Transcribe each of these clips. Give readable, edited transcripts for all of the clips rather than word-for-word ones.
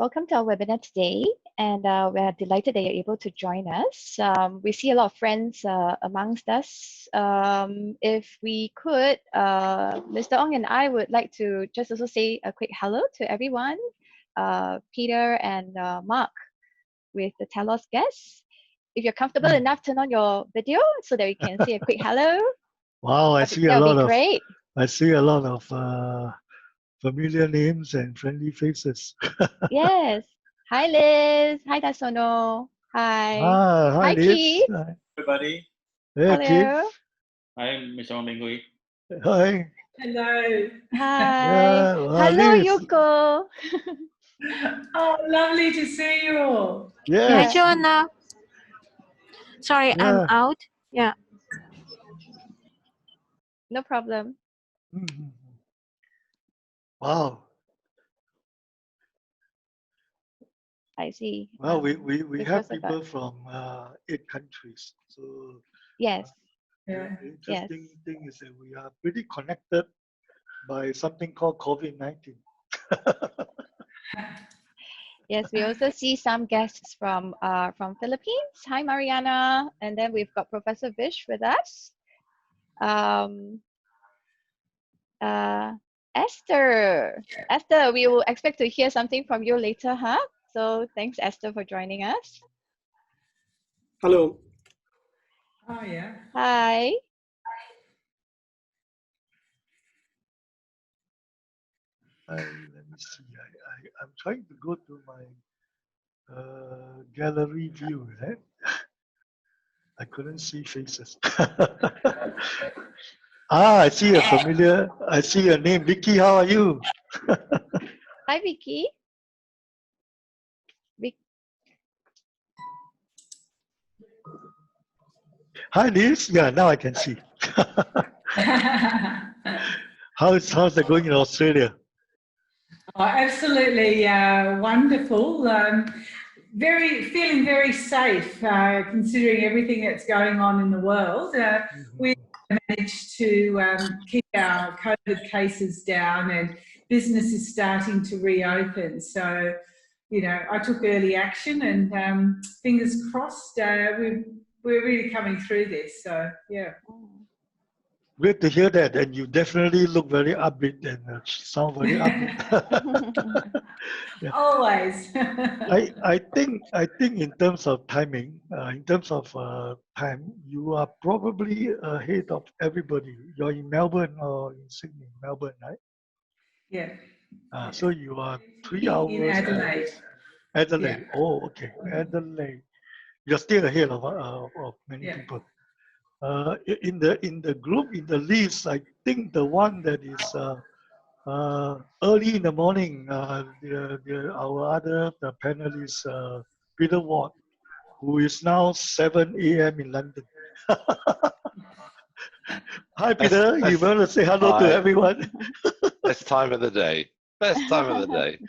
Welcome to our webinar today, and we're delighted that you're able to join us. We see a lot of friends amongst us. If we could, Mr. Ong and I would like to just also say a quick hello to everyone, Peter and Mark with the Telos guests. If you're comfortable enough, turn on your video so that we can see a quick hello. Wow, That would be great. I see a lot of familiar names and friendly faces. Yes. Hi, Liz. Hi, Dasono. Hi. Hi, Liz. Keith. Hi. Everybody. Hey, Hello. Keith. Hi, Mr. Ong Beng Hwee. Hi. Hello. Hi. Yeah, well, Hello, Liz. Yuko. Oh, lovely to see you all. Yes. Hi, Joanna. Sorry, Yeah. I'm out. Yeah. No problem. Mhm. Wow. I see. Well, we have because of people from 8 countries. So Yes. Yeah. the interesting thing is that we are pretty connected by something called COVID-19. Yes, we also see some guests from Philippines. Hi, Mariana. And then we've got Professor Vish with us. Esther. Esther, we will expect to hear something from you later, huh? So thanks, Esther, for joining us. Hello. Oh, yeah. Hi. Let me see. I'm trying to go to my gallery view. Right? I couldn't see faces. I see a familiar. I see your name, Vicky. How are you? Hi, Vicky. Hi, Liz. Yeah, now I can see. How's it going in Australia? Oh, absolutely wonderful. Feeling very safe considering everything that's going on in the world. We managed to keep our COVID cases down, and business is starting to reopen. So, you know, I took early action, and fingers crossed, we're really coming through this. So, yeah. Great to hear that, and you definitely look very upbeat and sound very upbeat. Yeah. Always. I think in terms of timing, in terms of time, you are probably ahead of everybody. You're in Melbourne or in Sydney, Melbourne, right? Yeah. So you are 3 hours. In Adelaide. Adelaide. Yeah. Oh, okay. Adelaide. You're still ahead of many people. In the group, in the list, I think the one that is early in the morning, our other panelist, Peter Ward, who is now 7 a.m. in London. Hi, Peter. You want to say hello to everyone? Best time of the day. Best time of the day.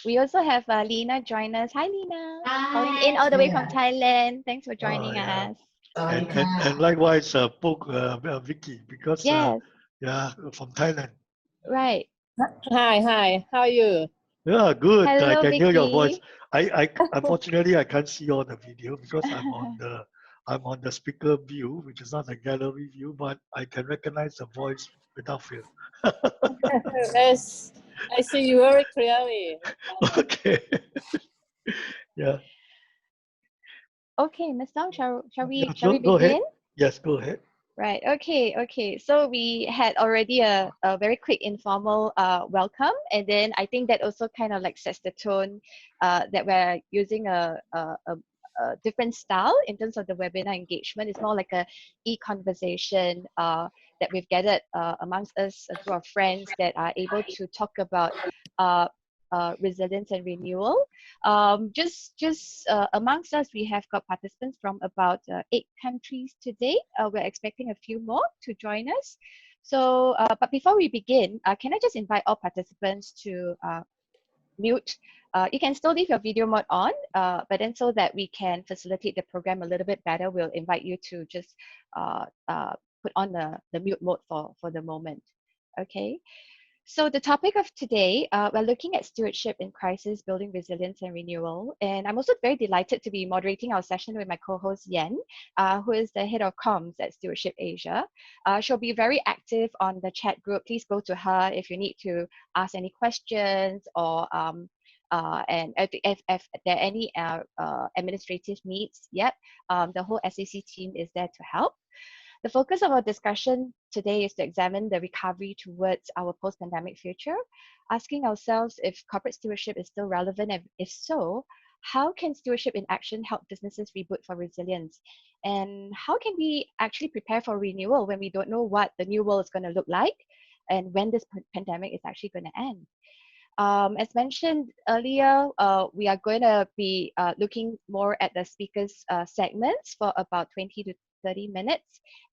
We also have Lena join us. Hi, Lena. Calling in all the way from Thailand. Thanks for joining us. And likewise, Vicky, because Yes. from Thailand. Right. Hi. How are you? Yeah, good. Hello, I can hear your voice. Vicky. I unfortunately I can't see all the video because I'm on the speaker view, which is not the gallery view, but I can recognize the voice without fear. Yes, I see you very clearly. Okay. Yeah. Okay, Ms. Song, shall we Go begin? ahead. Yes, go ahead. Right. Okay. So we had already a very quick informal welcome, and then I think that also kind of like sets the tone that we're using a different style in terms of the webinar engagement. It's more like a e-conversation that we've gathered amongst us, a group of friends that are able to talk about resilience and renewal. Just amongst us, we have got participants from about 8 countries today. We're expecting a few more to join us. So, but before we begin, can I just invite all participants to mute? You can still leave your video mode on, but then so that we can facilitate the program a little bit better, we'll invite you to just put on the mute mode for the moment. Okay. So the topic of today, we're looking at stewardship in crisis, building resilience and renewal. And I'm also very delighted to be moderating our session with my co-host Yen, who is the head of comms at Stewardship Asia. She'll be very active on the chat group. Please go to her if you need to ask any questions or and if there are any administrative needs. Yep, the whole SAC team is there to help. The focus of our discussion today is to examine the recovery towards our post-pandemic future, asking ourselves if corporate stewardship is still relevant, and if so, how can stewardship in action help businesses reboot for resilience? And how can we actually prepare for renewal when we don't know what the new world is going to look like and when this pandemic is actually going to end? As mentioned earlier, we are going to be looking more at the speakers' segments for about 20 to 30 minutes.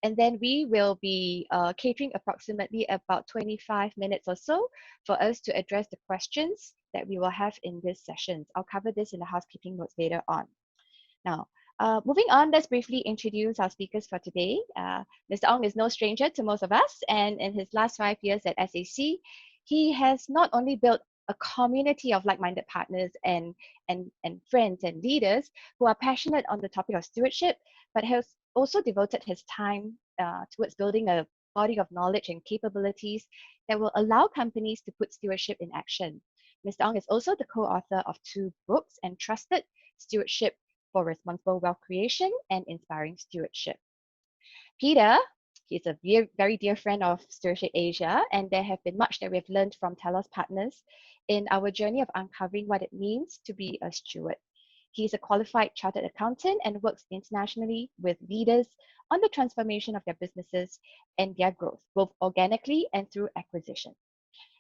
And then we will be catering approximately about 25 minutes or so for us to address the questions that we will have in this session. I'll cover this in the housekeeping notes later on. Now, moving on, let's briefly introduce our speakers for today. Mr. Ong is no stranger to most of us, and in his last 5 years at SAC, he has not only built a community of like-minded partners and friends and leaders who are passionate on the topic of stewardship, but has also devoted his time towards building a body of knowledge and capabilities that will allow companies to put stewardship in action. Mr. Ong is also the co-author of 2 books entrusted: Stewardship for Responsible Wealth Creation and Inspiring Stewardship. Peter, he's a very dear friend of Stewardship Asia, and there have been much that we've learned from Telos partners in our journey of uncovering what it means to be a steward. He's a qualified chartered accountant and works internationally with leaders on the transformation of their businesses and their growth, both organically and through acquisition.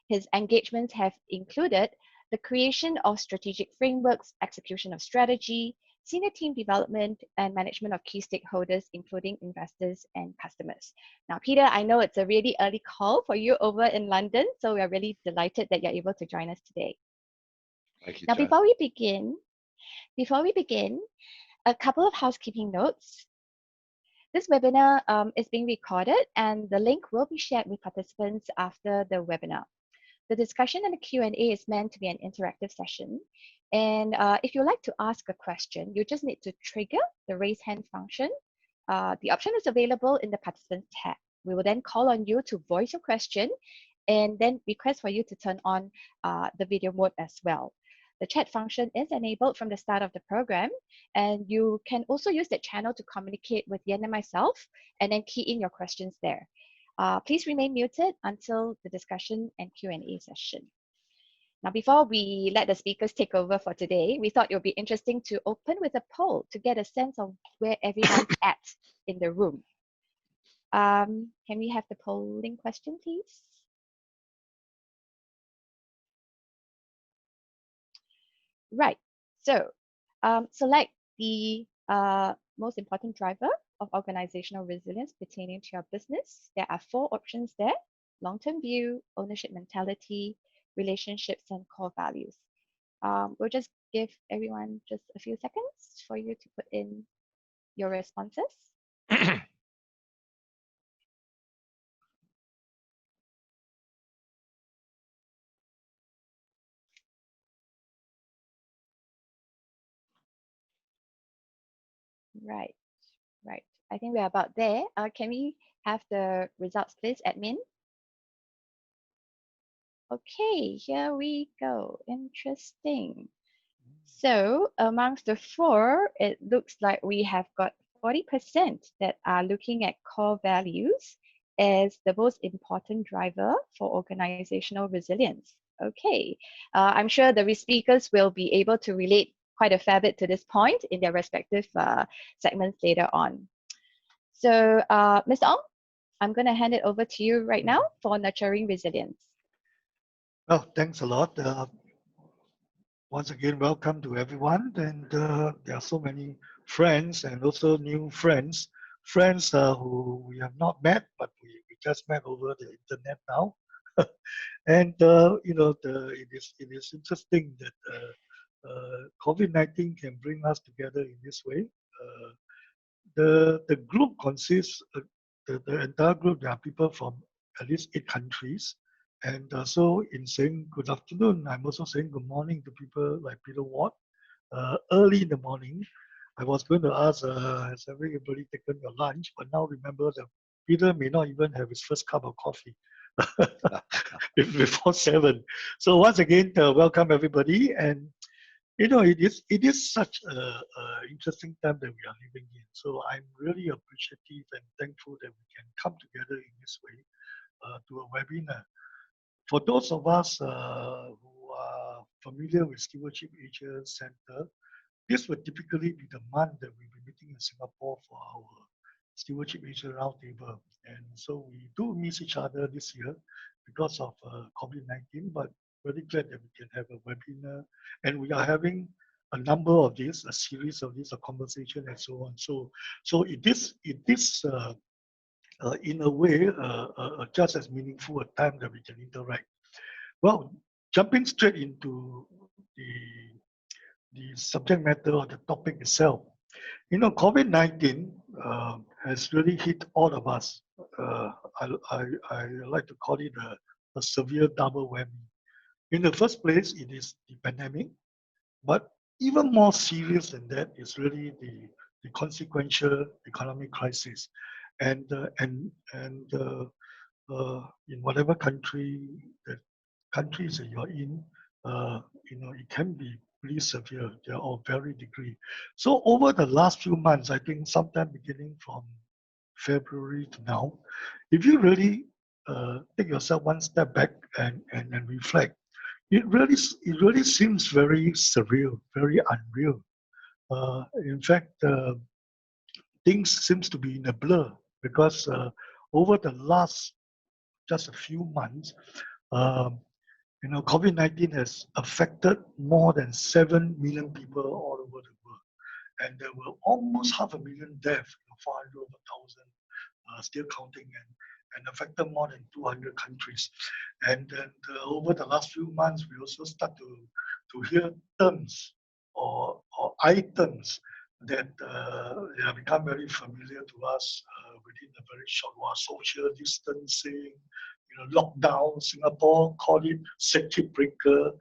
His engagements have included the creation of strategic frameworks, execution of strategy, senior team development, and management of key stakeholders, including investors and customers. Now, Peter, I know it's a really early call for you over in London, so we're really delighted that you're able to join us today. Thank you, Now, Jen. before we begin, a couple of housekeeping notes. This webinar is being recorded, and the link will be shared with participants after the webinar. The discussion and the Q&A is meant to be an interactive session. And if you'd like to ask a question, you just need to trigger the raise hand function. The option is available in the participants tab. We will then call on you to voice your question and then request for you to turn on the video mode as well. The chat function is enabled from the start of the program, and you can also use that channel to communicate with Yen and myself and then key in your questions there. Please remain muted until the discussion and Q&A session. Now, before we let the speakers take over for today, we thought it would be interesting to open with a poll to get a sense of where everyone's at in the room. Can we have the polling question, please? Right, so select the most important driver of organizational resilience pertaining to your business. There are 4 options there: long-term view, ownership mentality, relationships, and core values. We'll just give everyone just a few seconds for you to put in your responses. Right. I think we're about there. Can we have the results, please, admin? Okay, here we go. Interesting. So amongst the 4, it looks like we have got 40% that are looking at core values as the most important driver for organizational resilience. Okay, I'm sure the speakers will be able to relate quite a fair bit to this point in their respective segments later on. So, Mr. Ong, I'm going to hand it over to you right now for nurturing resilience. Well, thanks a lot. Once again, welcome to everyone. And there are so many friends and also new friends who we have not met, but we just met over the internet now. And you know, it is interesting that COVID-19 can bring us together in this way. The group consists, the entire group, there are people from at least 8 countries, And so in saying good afternoon, I'm also saying good morning to people like Peter Watt. Early in the morning, I was going to ask, has everybody taken your lunch? But now remember that Peter may not even have his first cup of coffee before 7. So once again, welcome everybody. And it is such a interesting time that we are living in. So I'm really appreciative and thankful that we can come together in this way to a webinar. For those of us who are familiar with Stewardship Asia Center, this would typically be the month that we'll be meeting in Singapore for our Stewardship Asia Roundtable. And so we do miss each other this year because of COVID-19, but really glad that we can have a webinar. And we are having a number of these, a series of these, a conversation and so on. So it is in a way just as meaningful a time that we can interact. Well, jumping straight into the subject matter or the topic itself. COVID-19 has really hit all of us. I like to call it a severe double whammy. In the first place, it is the pandemic, but even more serious than that is really the consequential economic crisis. And in whatever countries that you're in, it can be pretty severe. They're all very degree. So over the last few months, I think sometime beginning from February to now, if you really take yourself one step back and reflect, it really seems very surreal, very unreal. In fact, things seems to be in a blur because over the last just a few months, COVID-19 has affected more than 7 million people all over the world. And there were almost 500,000 deaths, 400 over 1,000, still counting, and affected more than 200 countries. And then over the last few months, we also start to hear terms or items that have become very familiar to us within a very short while. Social distancing, lockdown. Singapore call it circuit breaker.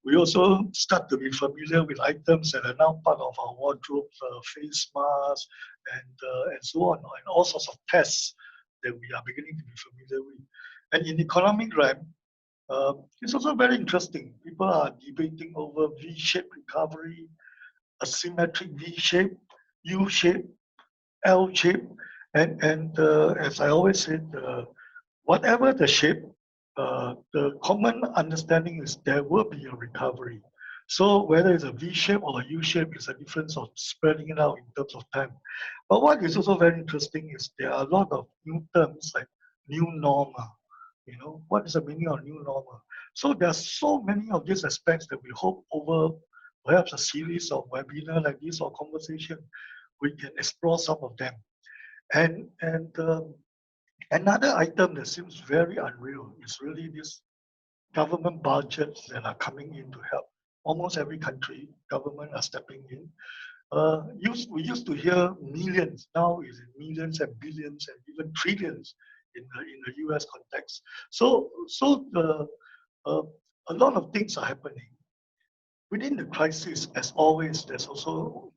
We also start to be familiar with items that are now part of our wardrobe, face masks, and so on, and all sorts of tests that we are beginning to be familiar with. And in economic realm, it's also very interesting. People are debating over V-shaped recovery, asymmetric V-shape, U-shape, L-shape, and as I always said, whatever the shape, the common understanding is there will be a recovery. So whether it's a V-shape or a U-shape, it's a difference of spreading it out in terms of time. But what is also very interesting is there are a lot of new terms like new normal. What is the meaning of new normal? So there are so many of these aspects that we hope over perhaps a series of webinars like this or conversation, we can explore some of them. And another item that seems very unreal is really this government budgets that are coming in to help. Almost every country, government are stepping in. We used to hear millions, now is in millions and billions and even trillions in the US context. So a lot of things are happening. Within the crisis, as always, there's also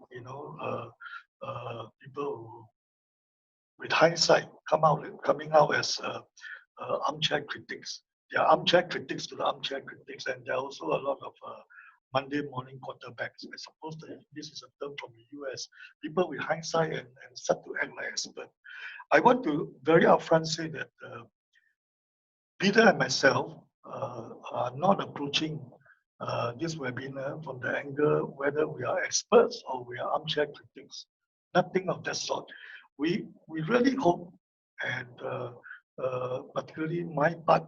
people who, with hindsight, coming out as armchair critics. There are armchair critics to the armchair critics, and there are also a lot of Monday morning quarterbacks. I suppose that this is a term from the US. People with hindsight and start to act like experts. I want to very upfront say that Peter and myself are not approaching this webinar from the angle whether we are experts or we are armchair critics. Nothing of that sort. We really hope, and particularly my part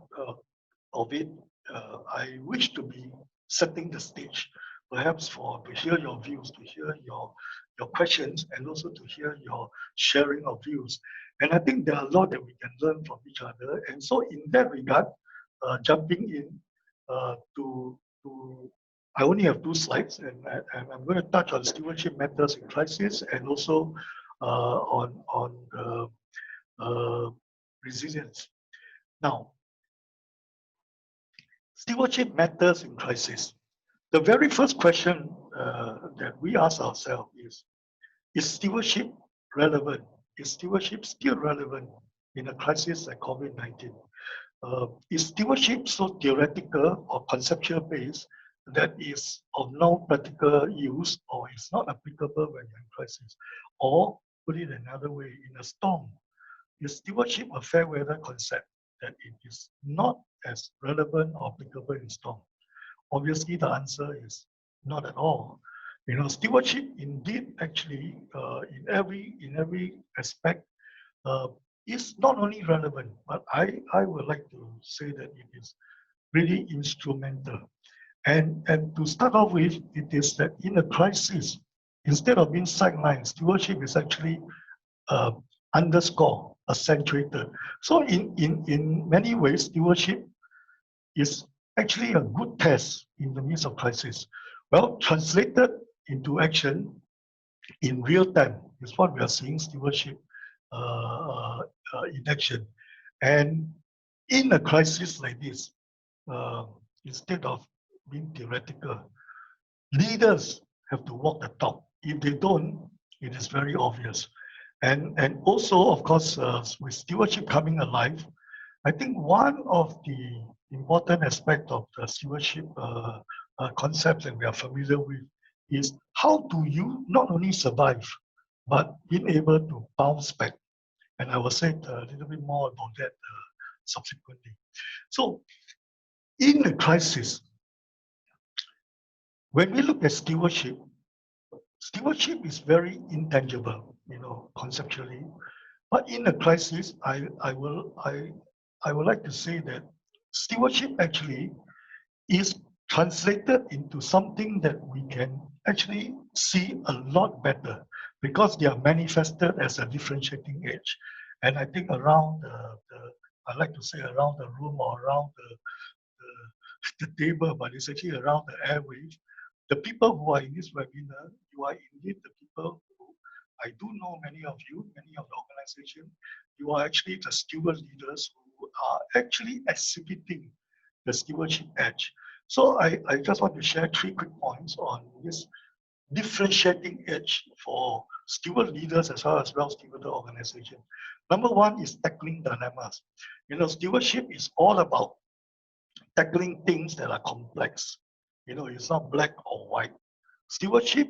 of it, I wish to be setting the stage, perhaps to hear your views, to hear your questions, and also to hear your sharing of views. And I think there are a lot that we can learn from each other. And so in that regard, jumping in to I only have 2 slides, and I'm going to touch on stewardship matters in crisis and also on resilience. Now, stewardship matters in crisis. The very first question that we ask ourselves is stewardship relevant? Is stewardship still relevant in a crisis like COVID-19? Is stewardship so theoretical or conceptual based that is of no practical use or is not applicable when you're in crisis? Or put it another way, in a storm, is stewardship a fair weather concept that it is not as relevant or applicable in storm? Obviously, the answer is not at all. You know, stewardship indeed actually in every aspect is not only relevant, but I would like to say that it is really instrumental. And to start off with, it is that in a crisis, instead of being sidelined, stewardship is actually underscore, accentuated. So in many ways, stewardship is actually a good test in the midst of crisis. Well, translated into action in real time is what we are seeing stewardship in action. And in a crisis like this, instead of being theoretical, leaders have to walk the talk. If they don't, it is very obvious. And also, of course, with stewardship coming alive, I think one of the important aspects of the stewardship concepts that we are familiar with is how do you not only survive, but being able to bounce back. And I will say a little bit more about that subsequently. So in a crisis, when we look at stewardship, stewardship is very intangible, you know, conceptually. But in a crisis, I would like to say that stewardship actually is translated into something that we can actually see a lot better because they are manifested as a differentiating edge. And I think around I like to say around the room or around the table, but it's actually around the airwaves. The people who are in this webinar, you are indeed the people who I do know many of you, many of the organization. You are actually the steward leaders who are actually exhibiting the stewardship edge. So I just want to share 3 quick points on this differentiating edge for steward leaders as well as steward organization. Number 1 is tackling dilemmas. You know, stewardship is all about tackling things that are complex. You know, it's not black or white. Stewardship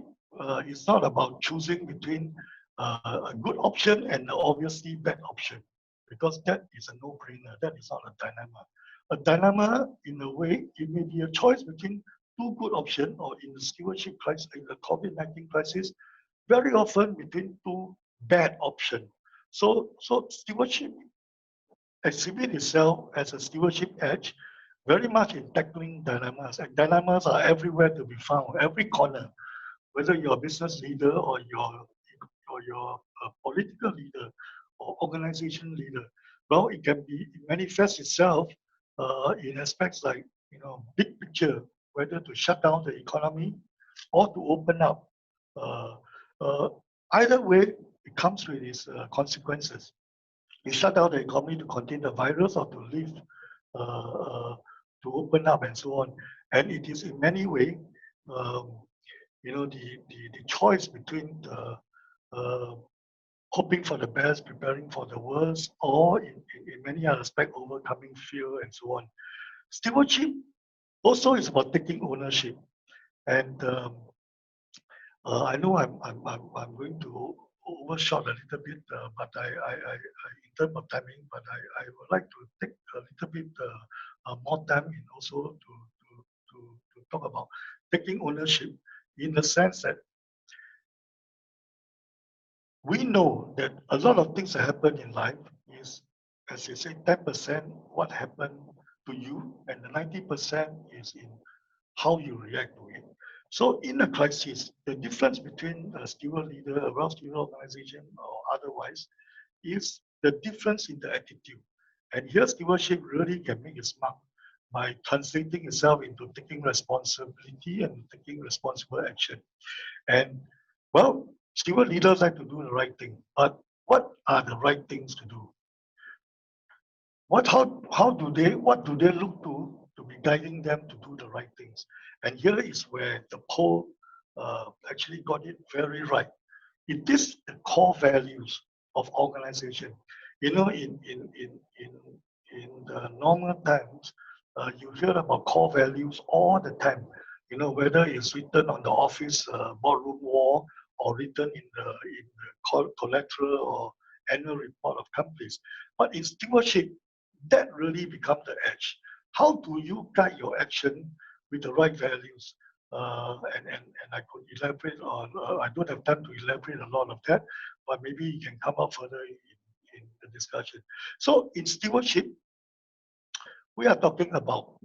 is not about choosing between a good option and an obviously bad option, because that is a no-brainer. That is not a dilemma. A dilemma, in a way, it may be a choice between 2 good options, or in the stewardship crisis, in the COVID-19 crisis, very often between 2 bad options. So stewardship exhibit itself as a stewardship edge, very much in tackling dilemmas. And dilemmas are everywhere to be found, every corner, whether you're a business leader or you're a political leader or organization leader. Well, it manifests itself in aspects like, you know, big picture, whether to shut down the economy or to open up. Either way, it comes with its consequences. You shut down the economy to contain the virus or to live, to open up and so on. And it is in many ways, you know, the choice between hoping for the best, preparing for the worst, or in many other aspects, overcoming fear and so on. Stewardship also is about taking ownership. And I know I'm going to overshot a little bit, but I in terms of timing, but I would like to take a little bit more time in also to talk about taking ownership, in the sense that we know that a lot of things that happen in life is, as you say, 10% what happened to you, and the 90% is in how you react to it. So in a crisis, the difference between a steward leader, a steward organization, or otherwise, is the difference in the attitude. And here stewardship really can make its mark by translating itself into taking responsibility and taking responsible action. And well, steward leaders like to do the right thing, but what are the right things to do? What do they look to to be guiding them to do the right things. And here is where the poll actually got it very right. It is the core values of organization. You know, in the normal times, you hear about core values all the time. You know, whether it's written on the office boardroom wall or written in the collateral or annual report of companies. But in stewardship, that really becomes the edge. How do you guide your action with the right values? And I could elaborate on, I don't have time to elaborate a lot of that, but maybe you can come up further in the discussion. So in stewardship, we are talking about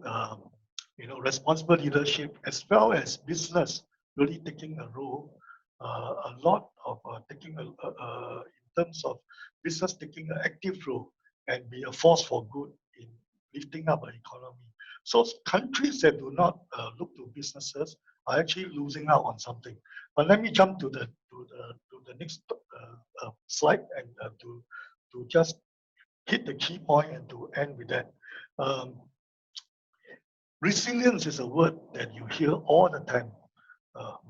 you know, responsible leadership as well as business really taking a role, a lot of taking in terms of business taking an active role and be a force for good in lifting up the economy. So countries that do not look to businesses are actually losing out on something. But let me jump to the next slide and to just hit the key point and to end with that. Resilience is a word that you hear all the time,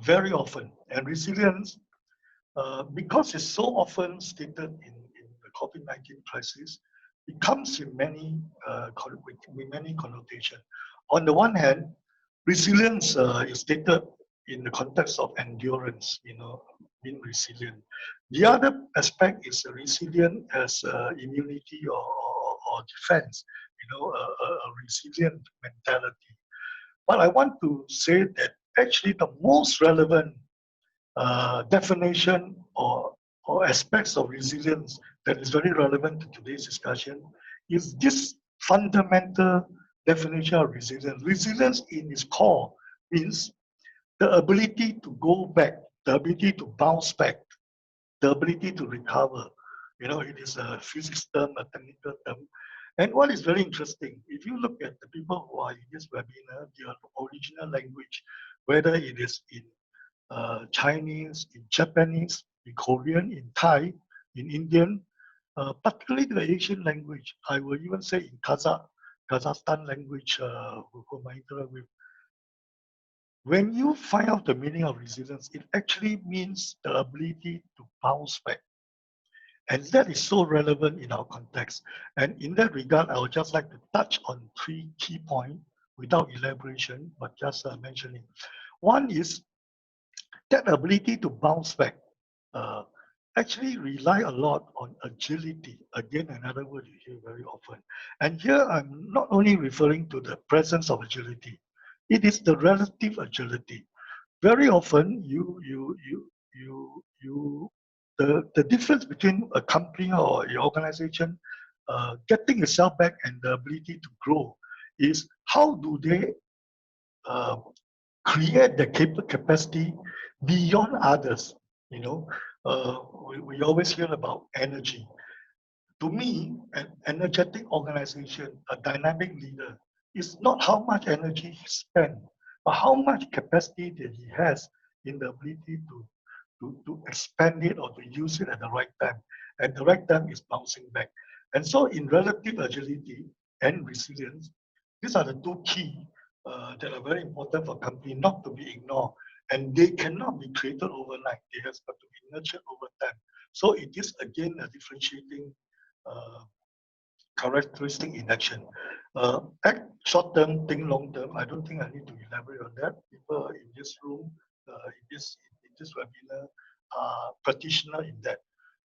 very often. And resilience, because it's so often stated in the COVID-19 crisis, it comes in many, with many connotations. On the one hand, resilience is stated in the context of endurance, you know, being resilient. The other aspect is resilient as immunity or defense, you know, a resilient mentality. But I want to say that actually the most relevant definition or aspects of resilience that is very relevant to today's discussion is this fundamental definition of resilience. Resilience in its core means the ability to go back, the ability to bounce back, the ability to recover. You know, it is a physics term, a technical term. And what is very interesting, if you look at the people who are in this webinar, their original language, whether it is in Chinese, in Japanese, in Korean, in Thai, in Indian, particularly the Asian language, I will even say in Kazakhstan language, whom I interact with. When you find out the meaning of resilience, it actually means the ability to bounce back. And that is so relevant in our context. And in that regard, I would just like to touch on 3 key points without elaboration, but just mentioning. One is that ability to bounce back actually rely a lot on agility. Again, another word you hear very often. And here I'm not only referring to the presence of agility, it is the relative agility. Very often, the difference between a company or an organization getting itself back and the ability to grow is how do they create the capacity beyond others. You know, we always hear about energy. To me, an energetic organization, a dynamic leader, is not how much energy he spends, but how much capacity that he has in the ability to expand it or to use it at the right time. And the right time is bouncing back. And so in relative agility and resilience, these are the 2 key that are very important for company not to be ignored. And they cannot be created overnight. They have got to be nurtured over time. So it is again a differentiating characteristic in action. Act short term, think long term. I don't think I need to elaborate on that. People in this room, in this webinar, are practitioner in that.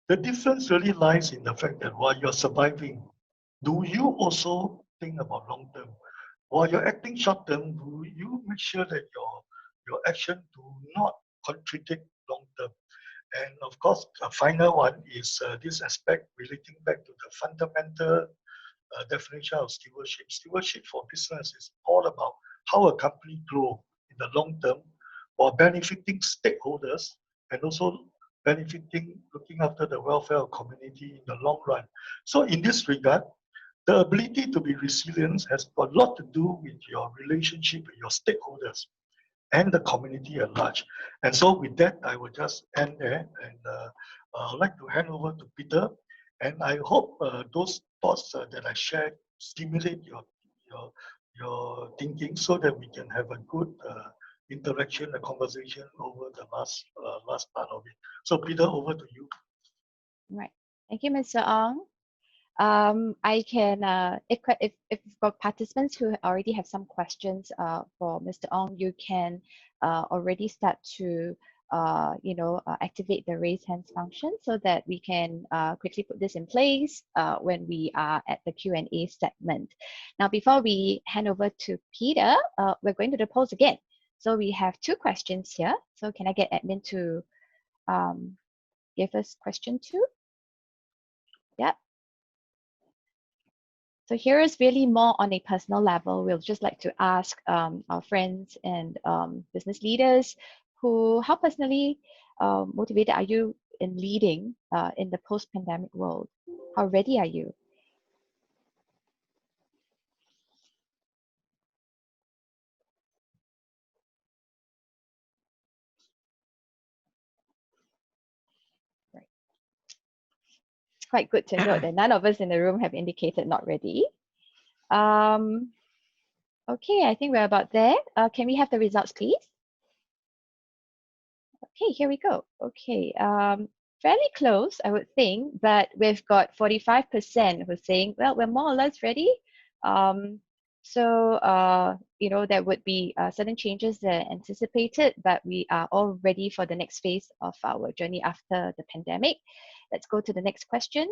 The difference really lies in the fact that while you're surviving, do you also think about long term? While you're acting short term, do you make sure that your action do not contradict long term? And of course, the final one is this aspect relating back to the fundamental definition of stewardship. Stewardship for business is all about how a company grow in the long term while benefiting stakeholders and also benefiting, looking after the welfare of community in the long run. So in this regard, the ability to be resilient has got a lot to do with your relationship with your stakeholders and the community at large. And so with that, I will just end there, and I'd like to hand over to Peter. And I hope those thoughts that I shared stimulate your your thinking so that we can have a good interaction, a conversation over the last part of it. So Peter, over to you. Right. Thank you, Mr. Ong. I can, if for participants who already have some questions for Mr. Ong, you can already start to activate the raise hands function so that we can quickly put this in place when we are at the Q&A segment. Now, before we hand over to Peter, we're going to the polls again. So we have two questions here. So can I get admin to give us question 2? Yep. So here is really more on a personal level. We'll just like to ask our friends and business leaders how personally motivated are you in leading in the post-pandemic world? How ready are you? Right. It's quite good to note that none of us in the room have indicated not ready. Okay, I think we're about there. Can we have the results, please? Okay, here we go. Okay, fairly close, I would think, but we've got 45% who's saying, well, we're more or less ready. There would be certain changes that are anticipated, but we are all ready for the next phase of our journey after the pandemic. Let's go to the next question.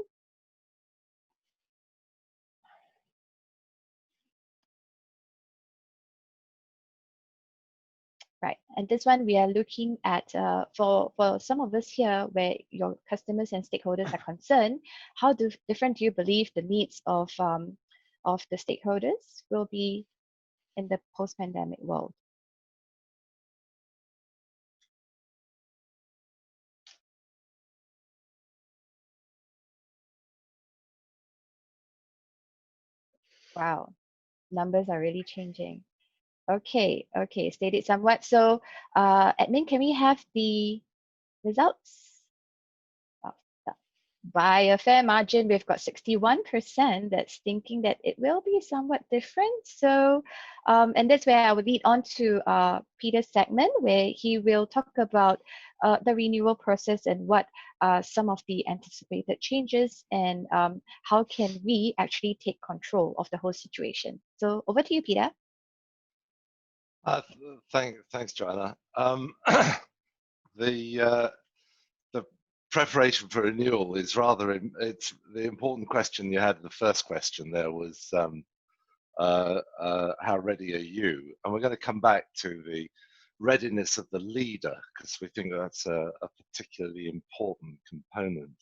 Right, and this one we are looking at for some of us here where your customers and stakeholders are concerned, how different do you believe the needs of the stakeholders will be in the post-pandemic world? Wow, numbers are really changing. Okay, stated somewhat. So, admin, can we have the results? By a fair margin, we've got 61% that's thinking that it will be somewhat different. So, and that's where I would lead on to Peter's segment, where he will talk about the renewal process and what are some of the anticipated changes and how can we actually take control of the whole situation. So over to you, Peter. Thanks, Joanna. The preparation for renewal is it's the important question you had in the first question there was how ready are you? And we're going to come back to the readiness of the leader because we think that's a particularly important component.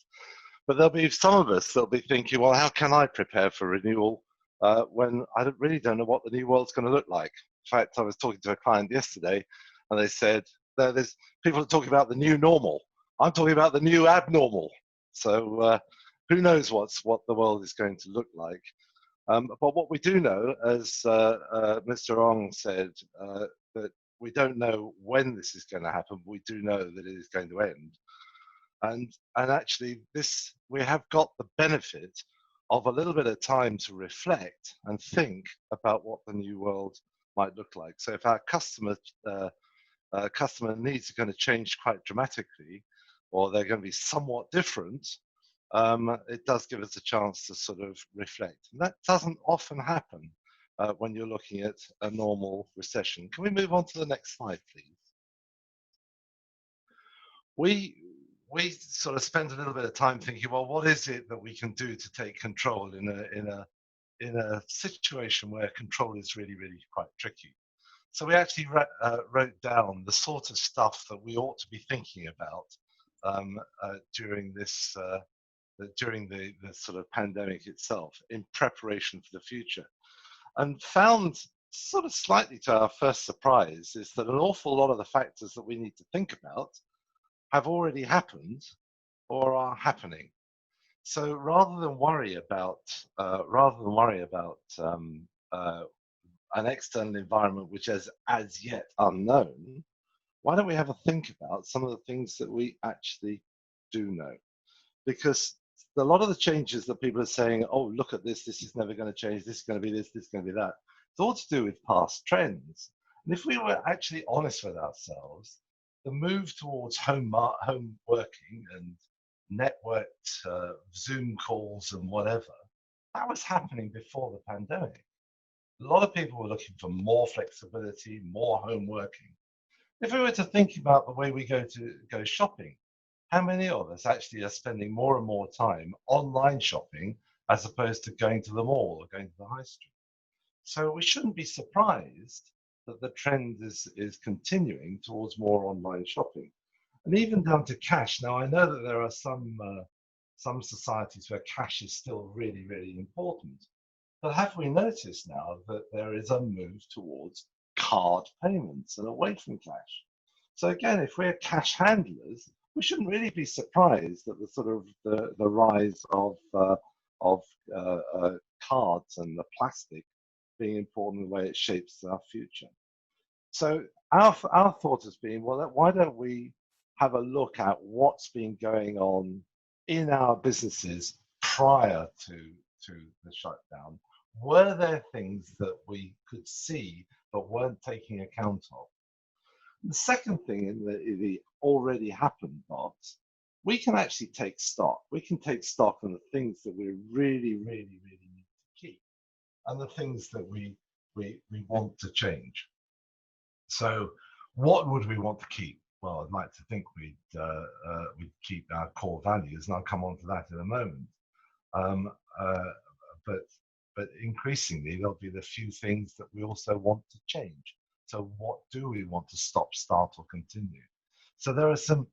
But there'll be some of us that'll be thinking, well, how can I prepare for renewal when I really don't know what the new world's going to look like? In fact, I was talking to a client yesterday and they said there's people are talking about the new normal. I'm talking about the new abnormal. So who knows what the world is going to look like. But what we do know, as Mr. Ong said, that we don't know when this is going to happen. We do know that it is going to end. And actually, we have got the benefit of a little bit of time to reflect and think about what the new world might look like. So if our customer needs are going to change quite dramatically, or they're going to be somewhat different, it does give us a chance to sort of reflect. And that doesn't often happen when you're looking at a normal recession. Can we move on to the next slide, please? We sort of spend a little bit of time thinking, well, what is it that we can do to take control in a situation where control is really, really quite tricky? So we actually wrote down the sort of stuff that we ought to be thinking about during this during the sort of pandemic itself in preparation for the future, and found sort of slightly to our first surprise is that an awful lot of the factors that we need to think about have already happened or are happening. So rather than worry about an external environment which is as yet unknown, why don't we have a think about some of the things that we actually do know? Because a lot of the changes that people are saying, oh, look at this, this is never going to change, this is going to be this is going to be that, It's all to do with past trends. And if we were actually honest with ourselves, the move towards home working and networked Zoom calls and whatever, that was happening before the pandemic. A lot of people were looking for more flexibility, more home working. If we were to think about the way we go shopping, how many of us actually are spending more and more time online shopping as opposed to going to the mall or going to the high street? So we shouldn't be surprised that the trend is continuing towards more online shopping, and even down to cash. Now, I know that there are some societies where cash is still really, really important, but have we noticed now that there is a move towards card payments and away from cash? So again, if we're cash handlers, we shouldn't really be surprised at the sort of the rise of cards and the plastic being important in the way it shapes our future. So our thought has been, well, why don't we have a look at what's been going on in our businesses prior to the shutdown? Were there things that we could see but weren't taking account of? The second thing in the already happened box, we can actually take stock. We can take stock on the things that we really, really, really need to keep and the things that we want to change. So what would we want to keep? Well, I'd like to think we'd keep our core values, and I'll come on to that in a moment. But increasingly, there'll be the few things that we also want to change. So what do we want to stop, start, or continue? So there are some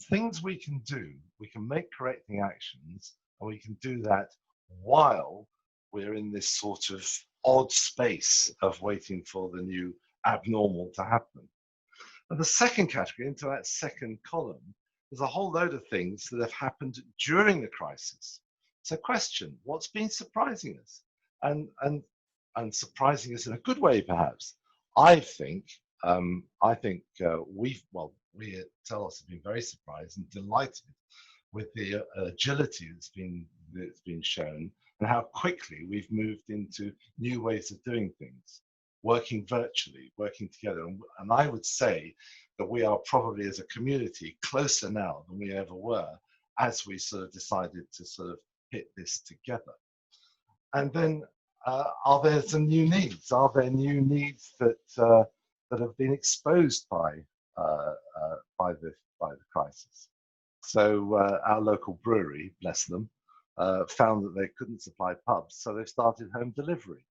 things we can do. We can make correcting actions, and we can do that while we're in this sort of odd space of waiting for the new abnormal to happen. And the second category, into that second column, there's a whole load of things that have happened during the crisis. So question, what's been surprising us? And surprising us in a good way, perhaps. I think we at Telos have been very surprised and delighted with the agility that's been shown and how quickly we've moved into new ways of doing things, working virtually, working together. And I would say that we are probably as a community closer now than we ever were as we sort of decided to sort of hit this together. And then are there some new needs? Are there new needs that have been exposed by the crisis? So our local brewery, bless them, found that they couldn't supply pubs, so they started home delivery.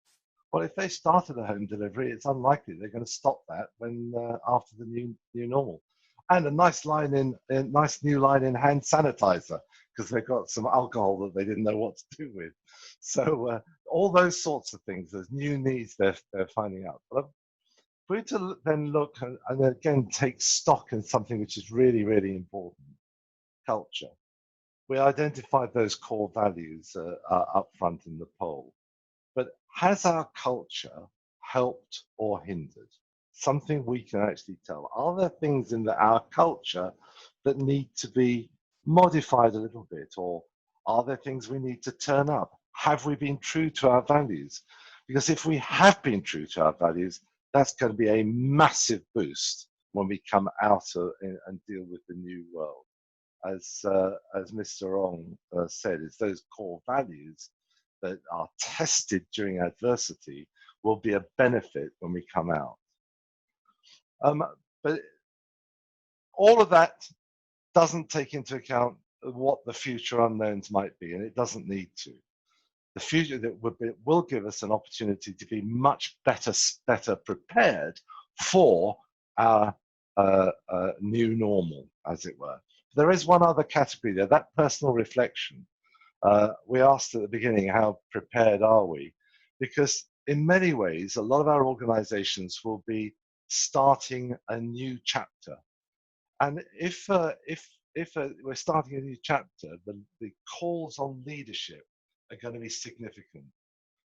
Well, if they started a home delivery, it's unlikely they're going to stop that when after the new normal. And a nice new line in hand sanitizer, because they've got some alcohol that they didn't know what to do with. So all those sorts of things, there's new needs they're finding out. But we need to then look and again take stock in something which is really, really important: culture. We identified those core values up front in the poll. But has our culture helped or hindered? Something we can actually tell. Are there things in our culture that need to be modified a little bit, or are there things we need to turn up? Have we been true to our values? Because if we have been true to our values, that's going to be a massive boost when we come out and deal with the new world. As Mr. Ong said, it's those core values that are tested during adversity will be a benefit when we come out. But all of that doesn't take into account what the future unknowns might be, and it doesn't need to. The future that will give us an opportunity to be much better prepared for our new normal, as it were. There is one other category there, that personal reflection. We asked at the beginning, how prepared are we? Because in many ways, a lot of our organizations will be starting a new chapter. And if we're starting a new chapter, the calls on leadership are going to be significant.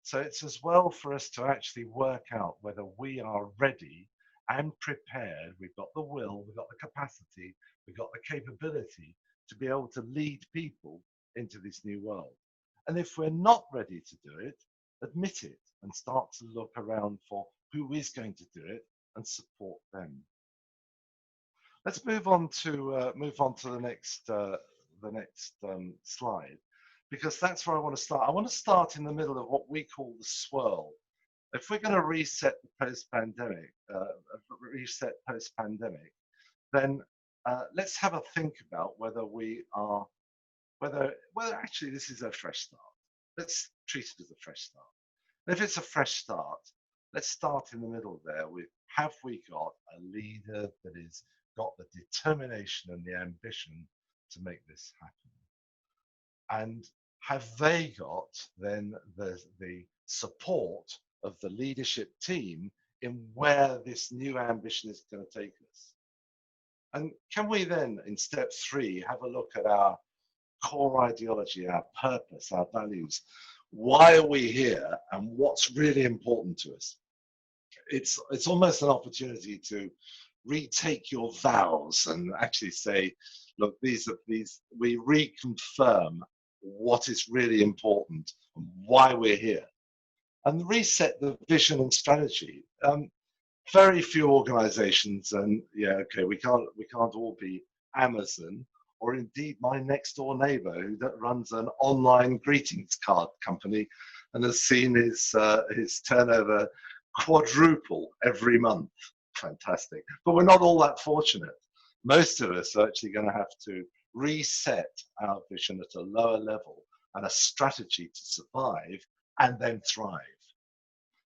So it's as well for us to actually work out whether we are ready and prepared. We've got the will, we've got the capacity, we've got the capability to be able to lead people into this new world. And if we're not ready to do it, admit it and start to look around for who is going to do it and support them. Let's move on to the next slide, because that's where I want to start. I want to start in the middle of what we call the swirl. If we're going to reset the post-pandemic, then let's have a think about whether actually this is a fresh start. Let's treat it as a fresh start. And if it's a fresh start, let's start in the middle there with, have we got a leader that has got the determination and the ambition to make this happen? And have they got then the support of the leadership team in where this new ambition is going to take us? And can we then, in step 3, have a look at our core ideology, our purpose, our values? Why are we here and what's really important to us? It's almost an opportunity to retake your vows and actually say, look, we reconfirm what is really important and why we're here, and reset the vision and strategy. Very few organizations, and yeah, okay, we can't all be Amazon, or indeed my next door neighbor who runs an online greetings card company and has seen his turnover quadruple every month. Fantastic. But we're not all that fortunate. Most of us are actually going to have to reset our vision at a lower level and a strategy to survive and then thrive.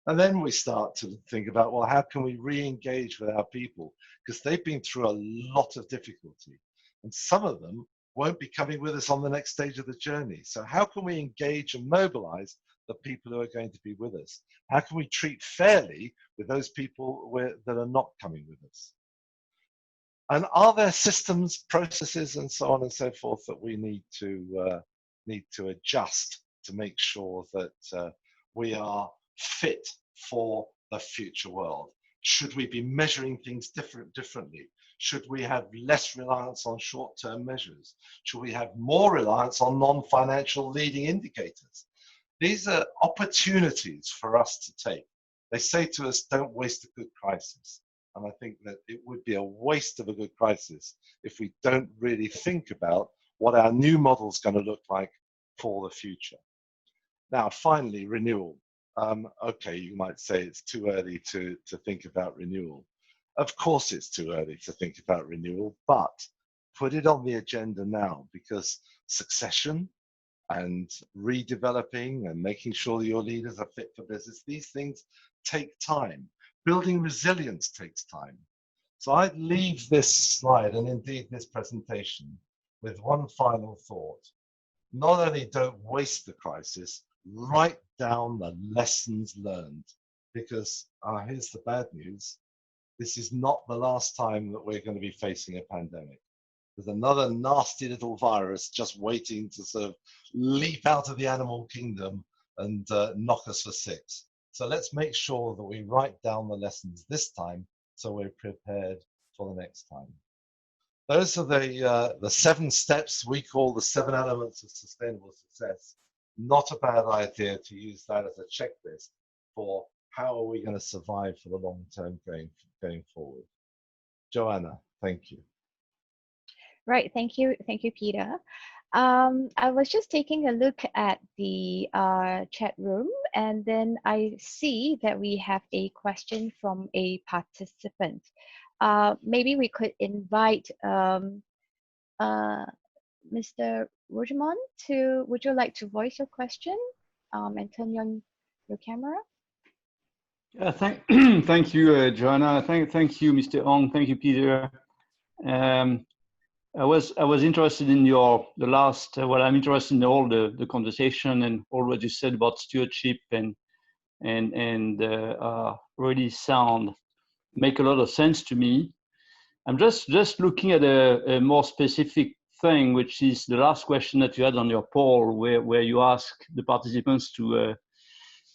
And then we start to think about, well, how can we re-engage with our people? Because they've been through a lot of difficulty. And some of them won't be coming with us on the next stage of the journey. So how can we engage and mobilize the people who are going to be with us? How can we treat fairly with those people that are not coming with us? And are there systems, processes, and so on and so forth that we need to adjust to make sure that we are fit for the future world? Should we be measuring things differently? Should we have less reliance on short-term measures? Should we have more reliance on non-financial leading indicators? These are opportunities for us to take. They say to us, don't waste a good crisis. And I think that it would be a waste of a good crisis if we don't really think about what our new model is going to look like for the future. Now, finally, renewal. Okay, you might say it's too early to think about renewal. Of course it's too early to think about renewal, but put it on the agenda now, because succession and redeveloping and making sure that your leaders are fit for business, these things take time. Building resilience takes time. So I'd leave this slide and indeed this presentation with one final thought. Not only don't waste the crisis, write down the lessons learned, because here's the bad news. This is not the last time that we're going to be facing a pandemic. There's another nasty little virus just waiting to sort of leap out of the animal kingdom and knock us for 6. So let's make sure that we write down the lessons this time so we're prepared for the next time. Those are the 7 steps we call the 7 elements of sustainable success. Not a bad idea to use that as a checklist for how are we going to survive for the long term going forward. Joanna, thank you. Right, thank you, Peter. I was just taking a look at the chat room, and then I see that we have a question from a participant. Maybe we could invite Mr. Rogemont would you like to voice your question and turn on your camera? Yeah, thank you, Joanna. Thank you, Mr. Ong. Thank you, Peter. I was interested in the last. Well, I'm interested in all the conversation and all what you said about stewardship and really make a lot of sense to me. I'm just looking at a more specific thing, which is the last question that you had on your poll, where you ask the participants to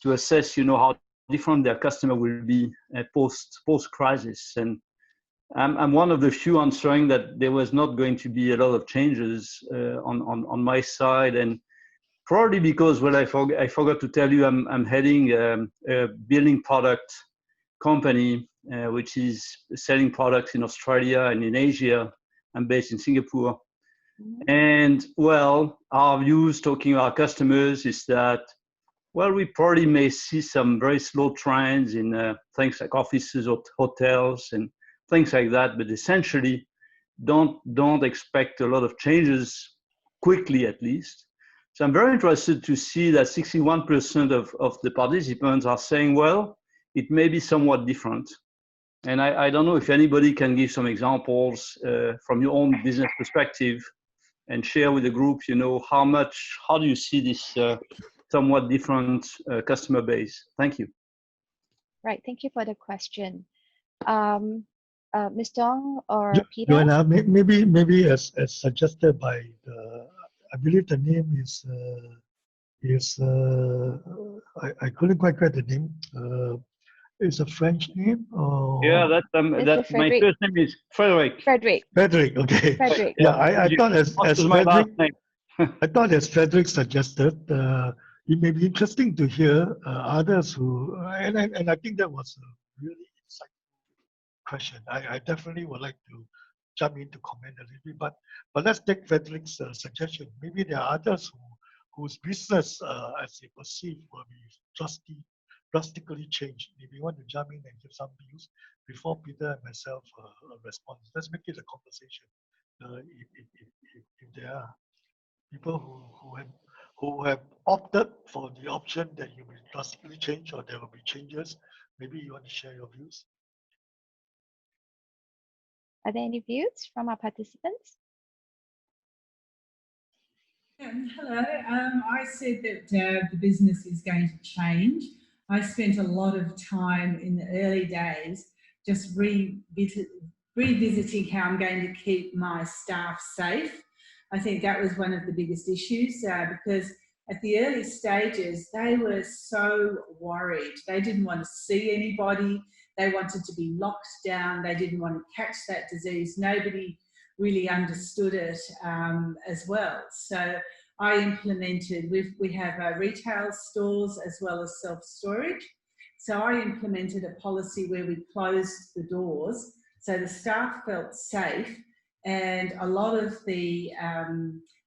assess, how different their customer will be post crisis. And I'm one of the few answering that there was not going to be a lot of changes on my side, and probably because, well, I forgot to tell you, I'm heading a building product company, which is selling products in Australia and in Asia. I'm based in Singapore. And well, our views talking to our customers is that, well, we probably may see some very slow trends in things like offices or hotels and things like that, but essentially don't expect a lot of changes quickly, at least. So I'm very interested to see that 61% of the participants are saying, well, it may be somewhat different. And I don't know if anybody can give some examples from your own business perspective and share with the group, you know, how do you see this somewhat different customer base? Thank you. Right, thank you for the question. Ms. Dong or Peter? Joanna, maybe as suggested by I believe the name is I couldn't quite get the name. It's a French name? Or? Yeah, that's my first name is Frederick. Frederick, okay. Frederick. Yeah, I thought as my last Frederick, name. I thought as Frederick suggested, it may be interesting to hear others who, and I think that was a really insightful question. I definitely would like to jump in to comment a little bit, but let's take Frederick's suggestion. Maybe there are others whose business, as they perceive, will be drastically changed. Maybe you want to jump in and give some views before Peter and myself respond. Let's make it a conversation. If there are people who have opted for the option that you will drastically change or there will be changes, maybe you want to share your views. Are there any views from our participants? Hello. I said that the business is going to change. I spent a lot of time in the early days just revisiting how I'm going to keep my staff safe. I think that was one of the biggest issues because at the early stages, they were so worried. They didn't want to see anybody. They wanted to be locked down. They didn't want to catch that disease. Nobody really understood it as well. So I implemented, we have retail stores as well as self-storage. So I implemented a policy where we closed the doors so the staff felt safe, and a lot of the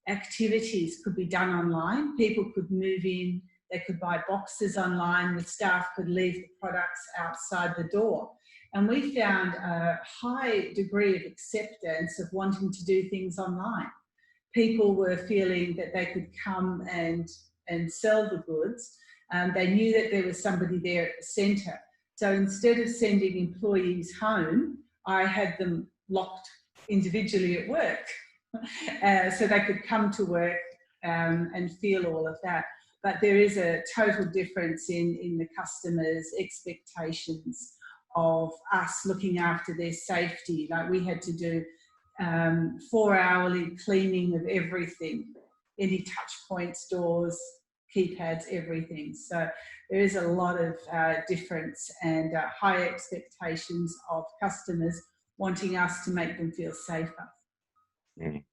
activities could be done online. People could move in, they could buy boxes online, the staff could leave the products outside the door. And we found a high degree of acceptance of wanting to do things online. People were feeling that they could come and sell the goods. They knew that there was somebody there at the centre. So instead of sending employees home, I had them locked individually at work. So they could come to work and feel all of that. But there is a total difference in the customers' expectations of us looking after their safety. Like we had to do 4-hourly cleaning of everything, any touch points, doors, keypads, everything. So there is a lot of difference and high expectations of customers wanting us to make them feel safer. Mm.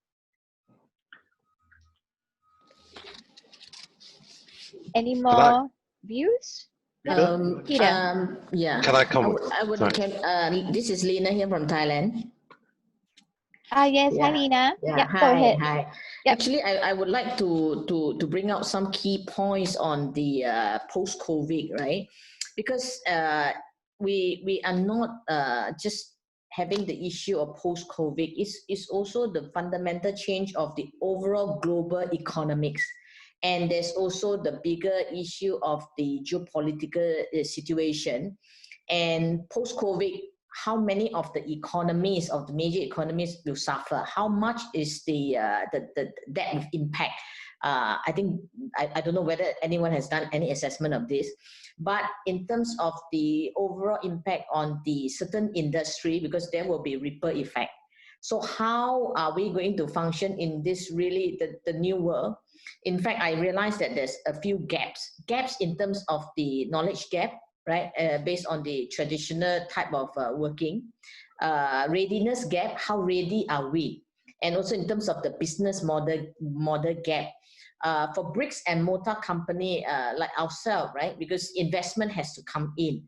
Any more views? Peter. Yeah. Can I comment? This is Lena here from Thailand. Yes, Yeah. hi Lena. Yeah, Go ahead. Hi. Yep. Actually, I would like to bring out some key points on the post-COVID, right? Because we are not just having the issue of post-COVID. It's also the fundamental change of the overall global economics. And there's also the bigger issue of the geopolitical situation. And post-COVID, how many of the economies, of the major economies, will suffer? How much is the that impact? I think, I don't know whether anyone has done any assessment of this, but in terms of the overall impact on the certain industry, because there will be ripple effect. So how are we going to function in this really, the new world? In fact, I realized that there's a few gaps in terms of the knowledge gap, right? Based on the traditional type of working. Readiness gap, how ready are we? And also in terms of the business model gap. for bricks and mortar company like ourselves, right? Because investment has to come in.